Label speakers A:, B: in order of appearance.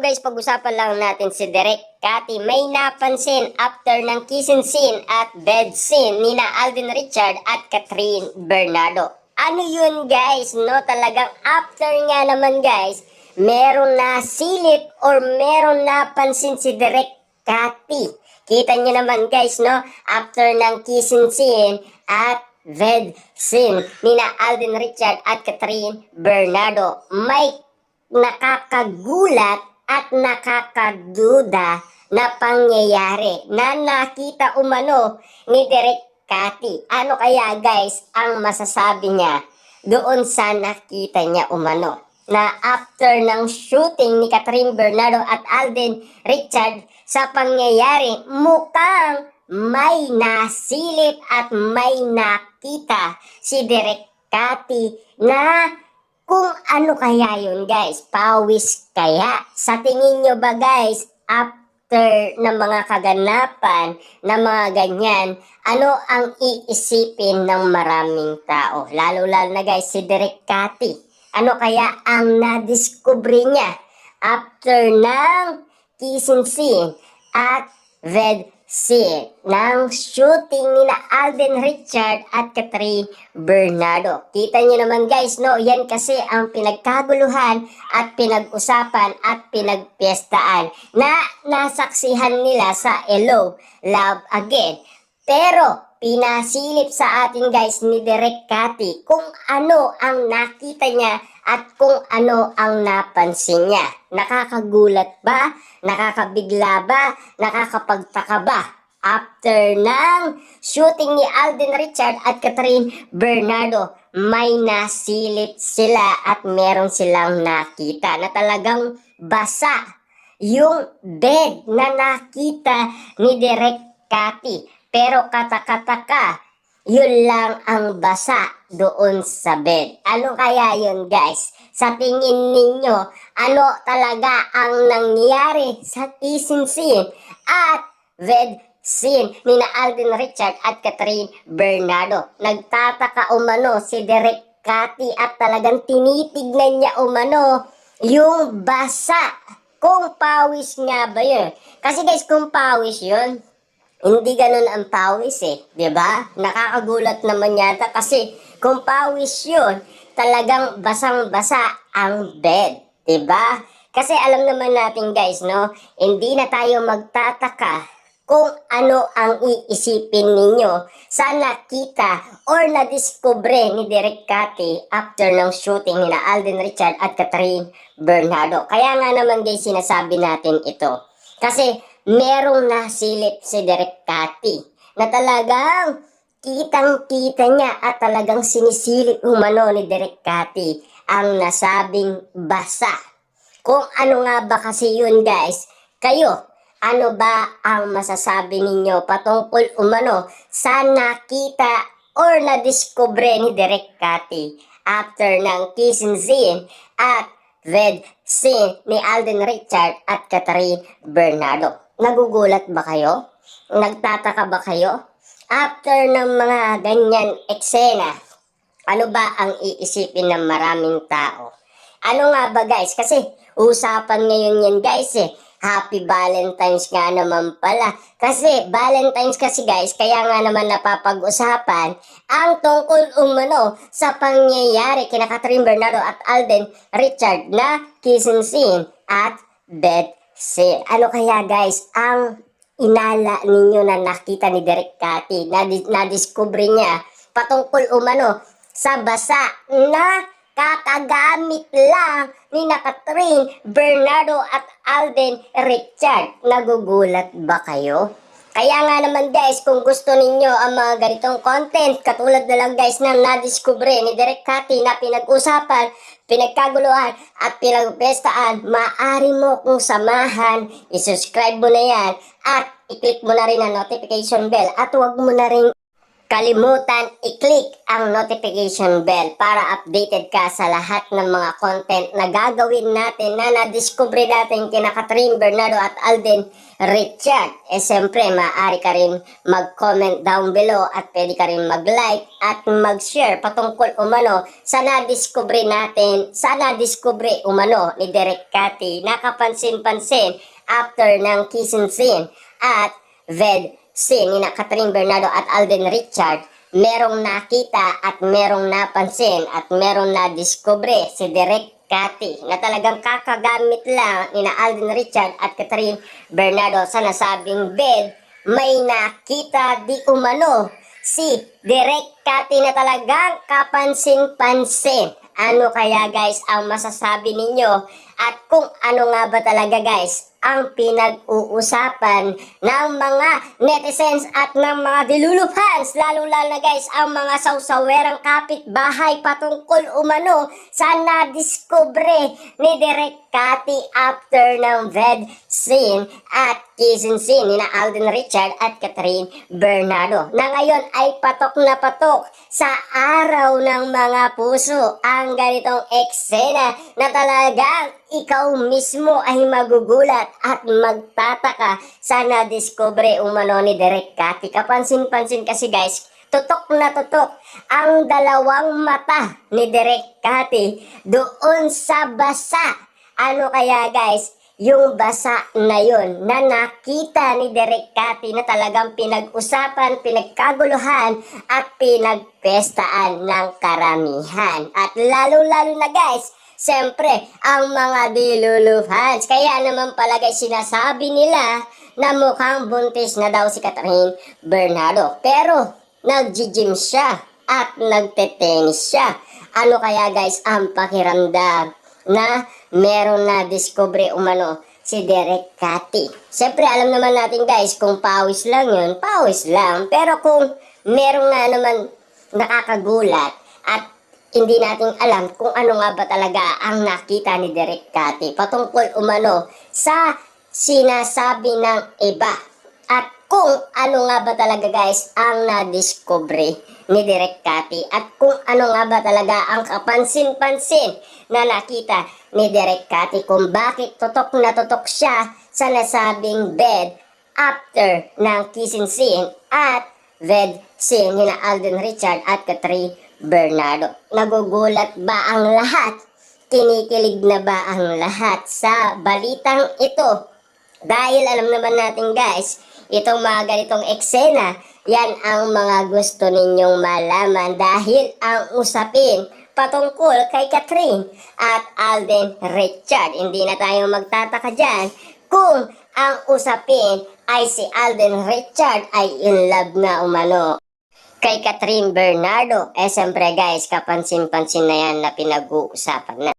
A: guys, pag-usapan lang natin si Derek Cathy. May napansin after ng kissing scene at bed scene ni na Alden Richard at Catherine Bernardo. Ano yun guys, no? Talagang after nga naman guys, meron na silip or meron napansin si Derek Cathy. Kita nyo naman guys, no? After ng kissing scene at bed scene ni na Alden Richard at Catherine Bernardo, may nakakagulat at nakakaduda na pangyayari na nakita umano ni Derek Cathy. Ano kaya guys ang masasabi niya doon sa nakita niya umano? Na after ng shooting ni Catherine Bernardo at Alden Richard sa pangyayari, mukhang may nasilip at may nakita si Derek Cathy na kung ano kaya yun guys, pawis kaya? Sa tingin nyo ba guys, after ng mga kaganapan na mga ganyan, ano ang iisipin ng maraming tao? Lalo-lalo na guys si Derek Cathy. Ano kaya ang nadiskubre niya after ng kissing scene at bed scene ng shooting ni na Alden Richard at Catherine Bernardo? Kita nyo naman guys, no? Yan kasi ang pinagkaguluhan at pinag-usapan at pinagpiestaan na nasaksihan nila sa Hello, Love Again. Pero pinasilip sa atin guys ni Derek Cathy kung ano ang nakita niya at kung ano ang napansin niya. Nakakagulat ba? Nakakabigla ba? Nakakapagtaka ba? After ng shooting ni Alden Richard at Catherine Bernardo, may nasilip sila at meron silang nakita na talagang basa yung bed na nakita ni Derek Cathy. Pero katakataka, yun lang ang basa doon sa bed. Ano kaya yun guys? Sa tingin ninyo, ano talaga ang nangyari sa kissing scene at bed scene ni na Alden Richard at Catherine Bernardo? Nagtataka umano si Derek Cathy at talagang tinitignan niya umano yung basa. Kung pawis nga ba yun? Kasi guys, kung pawis yun, hindi ganun ang pawis eh, 'di ba? Nakakagulat naman yata kasi kung pawis 'yun, talagang basang-basa ang bed, 'di ba? Kasi alam naman natin guys, no, hindi na tayo magtataka kung ano ang iisipin ninyo sa nakita or nadiskubre ni Derek Cathy after ng shooting ni Alden Richard at Catherine Bernardo. Kaya nga naman guys, sinasabi natin ito. Kasi merong nasilip si Derek Cathy na talagang kitang-kita niya at talagang sinisilip umano ni Derek Cathy ang nasabing basa. Kung ano nga ba kasi yun guys, kayo, ano ba ang masasabi ninyo patungkol umano sa nakita or nadiskubre ni Derek Cathy after ng kissing scene at bed scene ni Alden Richard at Catherine Bernardo? Nagugulat ba kayo? Nagtataka ba kayo? After ng mga ganyan eksena, ano ba ang iisipin ng maraming tao? Ano nga ba guys? Kasi usapan ngayon yan guys eh. Happy Valentine's nga naman pala. Kasi Valentine's kasi guys, kaya nga naman napapag-usapan ang tungkol umano sa pangyayari kina Catherine Bernardo at Alden Richard na kissing scene at bed scene. Ano kaya guys ang inala ninyo na nakita ni Derek Cathy, na-discover niya patungkol umano sa basa na kakagamit lang ni na Catherine Bernardo at Alden Richard? Nagugulat ba kayo? Kaya nga naman guys, kung gusto ninyo ang mga ganitong content, katulad na lang guys na nadiskubre ni Derek Cathy na pinag-usapan, pinagkaguluhan at pinagpestaan, maaari mo kung samahan, isubscribe mo na yan at i-click mo na rin ang notification bell at huwag mo na rin kalimutan i-click ang notification bell para updated ka sa lahat ng mga content na gagawin natin na na-discover natin kina Catherine Bernardo at Alden Richard. Siyempre, maaari ka rin mag-comment down below at pwede ka rin mag-like at mag-share patungkol umano sa na-discover natin, sa na-discover umano ni Direk Cathy na kapansin-pansin after ng kissing scene at ved scene ni Catherine Bernardo at Alden Richard. Merong nakita at merong napansin at merong na-discover si Direk Cathy na talagang kakagamit lang ni Alden Richard at Catherine Bernardo sa nasabing bed. May nakita di umano si Direk Cathy na talagang kapansin-pansin. Ano kaya guys ang masasabi ninyo at kung ano nga ba talaga guys ang pinag-uusapan ng mga netizens at ng mga dilulufans, lalo-lalo na guys ang mga sausawerang kapitbahay patungkol umano sa na-discover ni Direk Cathy after ng ved scene at kissing scene ni Alden Richard at Catherine Bernardo na ngayon ay patok na patok sa araw ng mga puso ang ganitong eksena na talagang ikaw mismo ay magugulat at magtataka sa na-discover umano ni Direk Cathy. Kapansin-pansin kasi guys, tutok na tutok ang dalawang mata ni Direk Cathy doon sa basa. Ano kaya guys, yung basa na yun na nakita ni Direk Cathy na talagang pinag-usapan, pinagkaguluhan at pinagpestaan ng karamihan. At lalo-lalo na guys, siyempre, ang mga dilulufans. Kaya naman pala guys, sinasabi nila na mukhang buntis na daw si Catherine Bernardo. Pero, nag-gym siya at nagte-tennis siya. Ano kaya guys ang pakiramdam na meron na discover umano si Direk Cathy? Siyempre, alam naman natin guys, kung pawis lang yun, pawis lang. Pero kung meron nga naman nakakagulat at hindi natin alam kung ano nga ba talaga ang nakita ni Direk Cathy patungkol umano sa sinasabi ng iba. At kung ano nga ba talaga guys ang na-discover ni Direk Cathy at kung ano nga ba talaga ang kapansin-pansin na nakita ni Direk Cathy, kung bakit tutok na tutok siya sa nasabing bed after ng kissing scene at ved scene ni Alden Richard at Catherine Bernardo. Nagugulat ba ang lahat? Kinikilig na ba ang lahat sa balitang ito? Dahil alam naman natin guys, itong mga ganitong eksena, yan ang mga gusto ninyong malaman dahil ang usapin patungkol kay Catherine at Alden Richard. Hindi na tayo magtataka dyan kung ang usapin ay si Alden Richard ay in love na umano kay Catherine Bernardo. Siyempre guys, kapansin-pansin na yan na pinag-uusapan na.